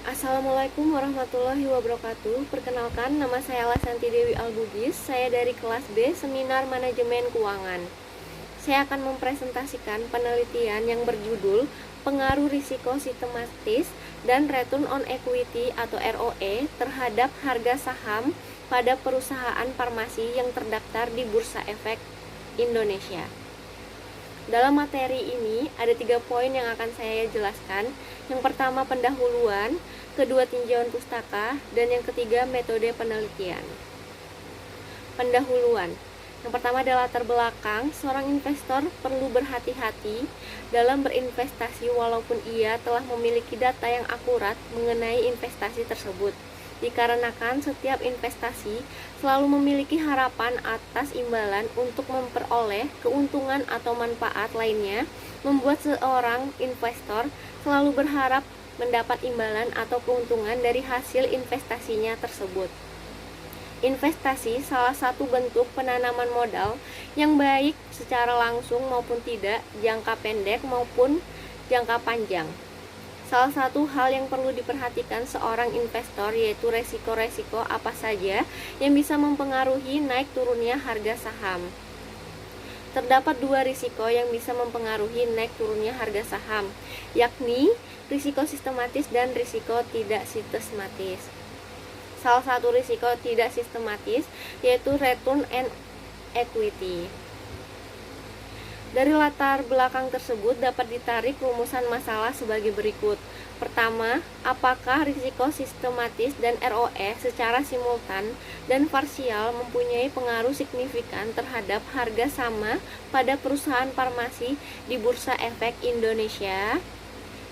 Assalamualaikum warahmatullahi wabarakatuh. Perkenalkan, nama saya Lasanti Dewi Albugis. Saya dari kelas B, Seminar Manajemen Keuangan. Saya akan mempresentasikan penelitian yang berjudul Pengaruh Risiko Sistematis dan Return on Equity atau ROE terhadap harga saham pada perusahaan farmasi yang terdaftar di Bursa Efek Indonesia. Dalam materi ini ada 3 poin yang akan saya jelaskan. Yang pertama pendahuluan, kedua tinjauan pustaka, dan yang ketiga metode penelitian. Pendahuluan. Yang pertama adalah latar belakang. Seorang investor perlu berhati-hati dalam berinvestasi walaupun ia telah memiliki data yang akurat mengenai investasi tersebut. Dikarenakan setiap investasi selalu memiliki harapan atas imbalan untuk memperoleh keuntungan atau manfaat lainnya, membuat seorang investor selalu berharap mendapat imbalan atau keuntungan dari hasil investasinya tersebut. Investasi salah satu bentuk penanaman modal yang baik secara langsung maupun tidak, jangka pendek maupun jangka panjang. Salah satu hal yang perlu diperhatikan seorang investor yaitu resiko-resiko apa saja yang bisa mempengaruhi naik turunnya harga saham. Terdapat 2 risiko yang bisa mempengaruhi naik turunnya harga saham, yakni risiko sistematis dan risiko tidak sistematis. Salah satu risiko tidak sistematis yaitu return on equity. Dari latar belakang tersebut dapat ditarik rumusan masalah sebagai berikut. Pertama, apakah risiko sistematis dan ROE secara simultan dan parsial mempunyai pengaruh signifikan terhadap harga sama pada perusahaan farmasi di Bursa Efek Indonesia?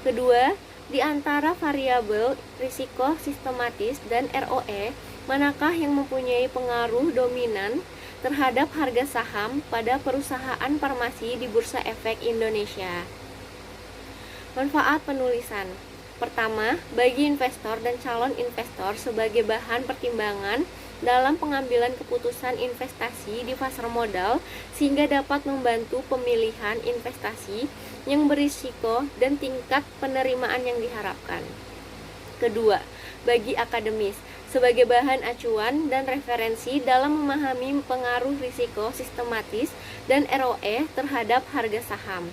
Kedua, di antara variabel risiko sistematis dan ROE, manakah yang mempunyai pengaruh dominan terhadap harga saham pada perusahaan farmasi di Bursa Efek Indonesia? Manfaat penulisan. Pertama, bagi investor dan calon investor sebagai bahan pertimbangan dalam pengambilan keputusan investasi di pasar modal sehingga dapat membantu pemilihan investasi yang berisiko dan tingkat penerimaan yang diharapkan. Kedua, bagi akademis sebagai bahan acuan dan referensi dalam memahami pengaruh risiko sistematis dan ROE terhadap harga saham.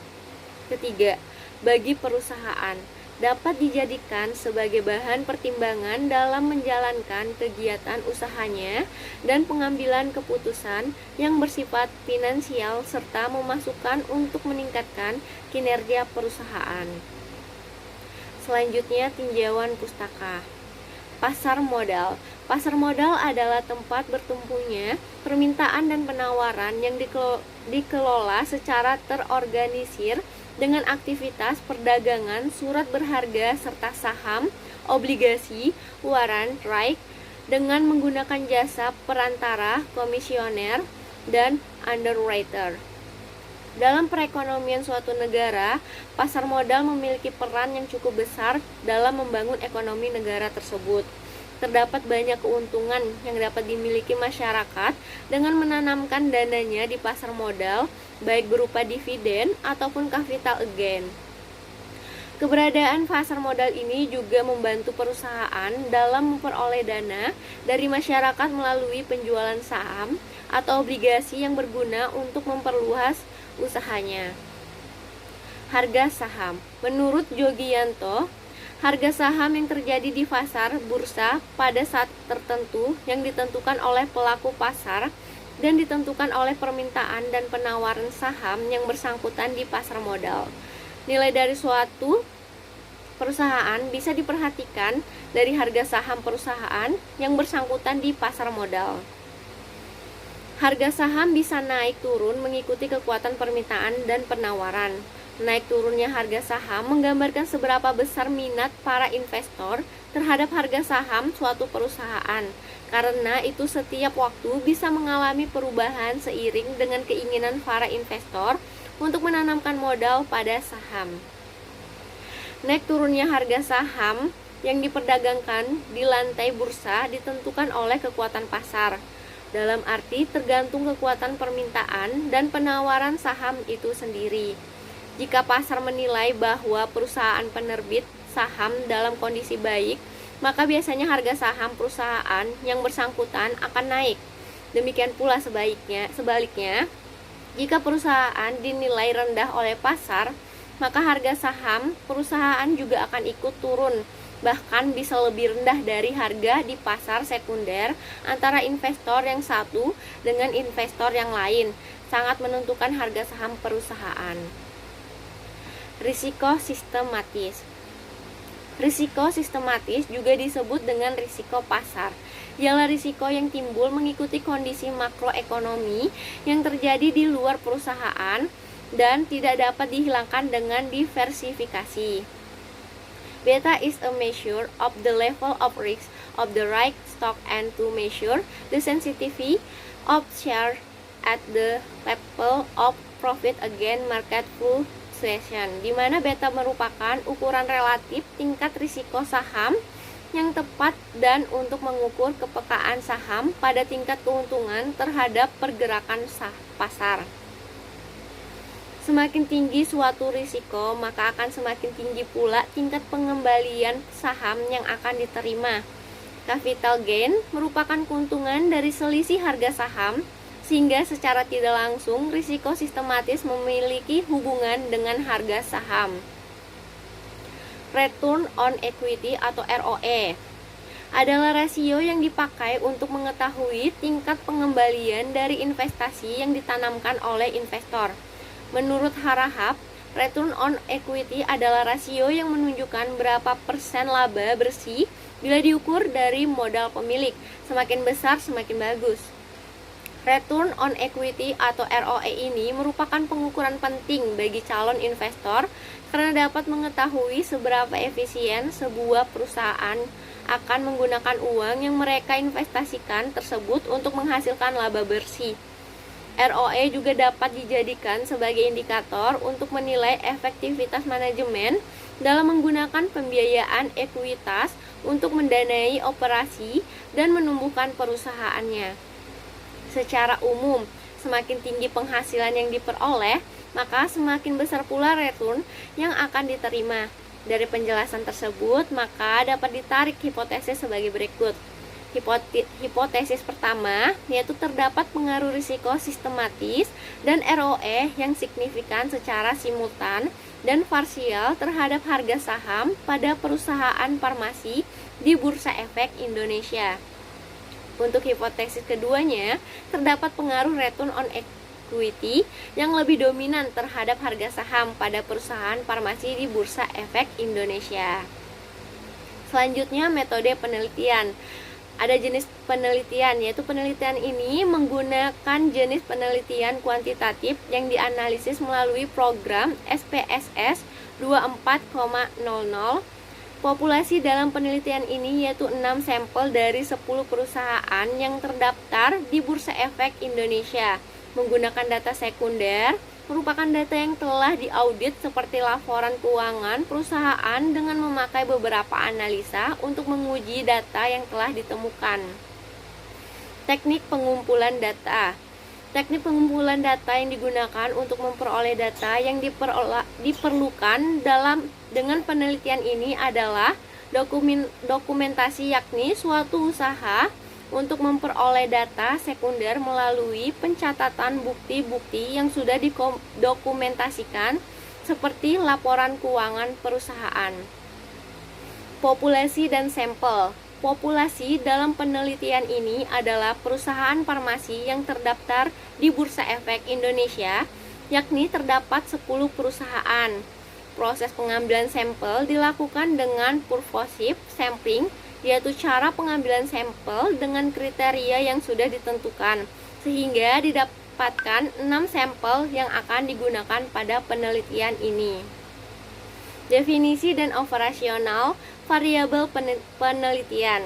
Ketiga, bagi perusahaan dapat dijadikan sebagai bahan pertimbangan dalam menjalankan kegiatan usahanya dan pengambilan keputusan yang bersifat finansial serta memasukkan untuk meningkatkan kinerja perusahaan. Selanjutnya, tinjauan pustaka. Pasar modal. Pasar modal adalah tempat bertumpunya permintaan dan penawaran yang dikelola secara terorganisir dengan aktivitas perdagangan surat berharga serta saham, obligasi, waran, right, dengan menggunakan jasa perantara, komisioner, dan underwriter. Dalam perekonomian suatu negara, pasar modal memiliki peran yang cukup besar dalam membangun ekonomi negara tersebut. Terdapat banyak keuntungan yang dapat dimiliki masyarakat dengan menanamkan dananya di pasar modal, baik berupa dividen ataupun capital gain. Keberadaan pasar modal ini juga membantu perusahaan dalam memperoleh dana dari masyarakat melalui penjualan saham atau obligasi yang berguna untuk memperluas usahanya. Harga saham. Menurut Jogianto, harga saham yang terjadi di pasar bursa pada saat tertentu yang ditentukan oleh pelaku pasar dan ditentukan oleh permintaan dan penawaran saham yang bersangkutan di pasar modal. Nilai dari suatu perusahaan bisa diperhatikan dari harga saham perusahaan yang bersangkutan di pasar modal. Harga saham bisa naik turun mengikuti kekuatan permintaan dan penawaran. Naik turunnya harga saham menggambarkan seberapa besar minat para investor terhadap harga saham suatu perusahaan. Karena itu setiap waktu bisa mengalami perubahan seiring dengan keinginan para investor untuk menanamkan modal pada saham. Naik turunnya harga saham yang diperdagangkan di lantai bursa ditentukan oleh kekuatan pasar. Dalam arti tergantung kekuatan permintaan dan penawaran saham itu sendiri. Jika pasar menilai bahwa perusahaan penerbit saham dalam kondisi baik, maka biasanya harga saham perusahaan yang bersangkutan akan naik. Demikian pula sebaliknya, jika perusahaan dinilai rendah oleh pasar, maka harga saham perusahaan juga akan ikut turun, bahkan bisa lebih rendah dari harga di pasar sekunder. Antara investor yang satu dengan investor yang lain sangat menentukan harga saham perusahaan. Risiko sistematis. Risiko sistematis juga disebut dengan risiko pasar. Ialah risiko yang timbul mengikuti kondisi makroekonomi yang terjadi di luar perusahaan dan tidak dapat dihilangkan dengan diversifikasi. Beta is a measure of the level of risk of the right stock and to measure the sensitivity of share at the level of profit against market fluctuation, di mana beta merupakan ukuran relatif tingkat risiko saham yang tepat dan untuk mengukur kepekaan saham pada tingkat keuntungan terhadap pergerakan pasar. Semakin tinggi suatu risiko, maka akan semakin tinggi pula tingkat pengembalian saham yang akan diterima. Capital gain merupakan keuntungan dari selisih harga saham, sehingga secara tidak langsung risiko sistematis memiliki hubungan dengan harga saham. Return on equity atau ROE adalah rasio yang dipakai untuk mengetahui tingkat pengembalian dari investasi yang ditanamkan oleh investor. Menurut Harahap, return on equity adalah rasio yang menunjukkan berapa persen laba bersih bila diukur dari modal pemilik. Semakin besar semakin bagus. Return on equity atau ROE ini merupakan pengukuran penting bagi calon investor karena dapat mengetahui seberapa efisien sebuah perusahaan akan menggunakan uang yang mereka investasikan tersebut untuk menghasilkan laba bersih. ROE juga dapat dijadikan sebagai indikator untuk menilai efektivitas manajemen dalam menggunakan pembiayaan ekuitas untuk mendanai operasi dan menumbuhkan perusahaannya. Secara umum, semakin tinggi penghasilan yang diperoleh, maka semakin besar pula return yang akan diterima. Dari penjelasan tersebut, maka dapat ditarik hipotesis sebagai berikut. Hipotesis pertama, yaitu terdapat pengaruh risiko sistematis dan ROE yang signifikan secara simultan dan parsial terhadap harga saham pada perusahaan farmasi di Bursa Efek Indonesia. Untuk hipotesis keduanya, terdapat pengaruh return on equity yang lebih dominan terhadap harga saham pada perusahaan farmasi di Bursa Efek Indonesia. Selanjutnya, metode penelitian. Ada jenis penelitian, yaitu penelitian ini menggunakan jenis penelitian kuantitatif yang dianalisis melalui program SPSS 24,00. Populasi dalam penelitian ini yaitu 6 sampel dari 10 perusahaan yang terdaftar di Bursa Efek Indonesia. Menggunakan data sekunder, merupakan data yang telah diaudit seperti laporan keuangan perusahaan dengan memakai beberapa analisa untuk menguji data yang telah ditemukan. Teknik pengumpulan data. Teknik pengumpulan data yang digunakan untuk memperoleh data yang diperlukan dengan penelitian ini adalah dokumentasi, yakni suatu usaha untuk memperoleh data sekunder melalui pencatatan bukti-bukti yang sudah didokumentasikan seperti laporan keuangan perusahaan. Populasi dan sampel. Populasi dalam penelitian ini adalah perusahaan farmasi yang terdaftar di Bursa Efek Indonesia, yakni terdapat 10 perusahaan. Proses pengambilan sampel dilakukan dengan purposive sampling, yaitu cara pengambilan sampel dengan kriteria yang sudah ditentukan, sehingga didapatkan 6 sampel yang akan digunakan pada penelitian ini. Definisi dan operasional variabel penelitian.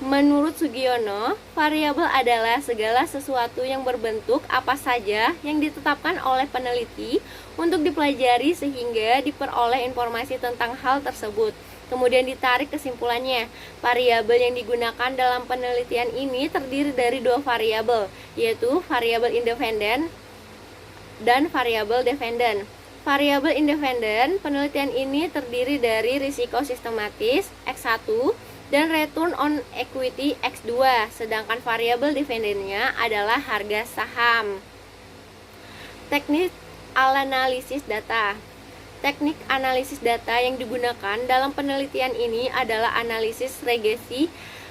Menurut Sugiono, variabel adalah segala sesuatu yang berbentuk apa saja yang ditetapkan oleh peneliti untuk dipelajari sehingga diperoleh informasi tentang hal tersebut. Kemudian ditarik kesimpulannya. Variabel yang digunakan dalam penelitian ini terdiri dari 2 variabel, yaitu variabel independen dan variabel dependen. Variabel independen, penelitian ini terdiri dari risiko sistematis X1 dan return on equity X2, sedangkan variabel dependennya adalah harga saham. Teknik analisis data. Teknik analisis data yang digunakan dalam penelitian ini adalah analisis regresi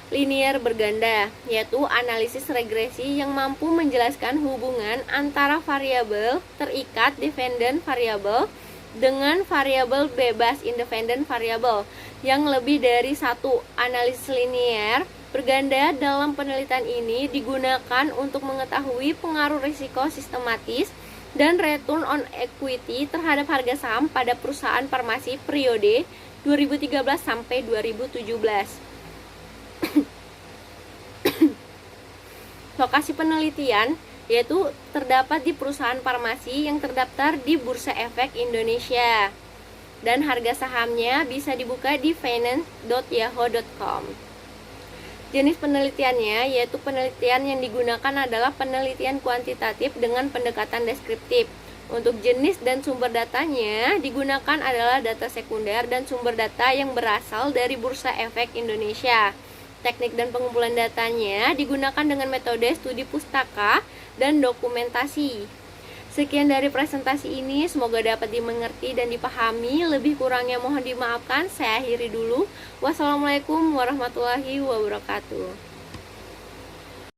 linear berganda, yaitu analisis regresi yang mampu menjelaskan hubungan antara variabel terikat dependent variable dengan variabel bebas independent variable yang lebih dari satu. Analisis linear berganda dalam penelitian ini digunakan untuk mengetahui pengaruh risiko sistematis dan return on equity terhadap harga saham pada perusahaan farmasi periode 2013 sampai 2017. Lokasi penelitian yaitu terdapat di perusahaan farmasi yang terdaftar di Bursa Efek Indonesia, dan harga sahamnya bisa dibuka di finance.yahoo.com. Jenis penelitiannya yaitu penelitian yang digunakan adalah penelitian kuantitatif dengan pendekatan deskriptif. Untuk jenis dan sumber datanya digunakan adalah data sekunder dan sumber data yang berasal dari Bursa Efek Indonesia. Teknik dan pengumpulan datanya digunakan dengan metode studi pustaka dan dokumentasi. Sekian dari presentasi ini, semoga dapat dimengerti dan dipahami. Lebih kurangnya mohon dimaafkan. Saya akhiri dulu. Wassalamualaikum warahmatullahi wabarakatuh.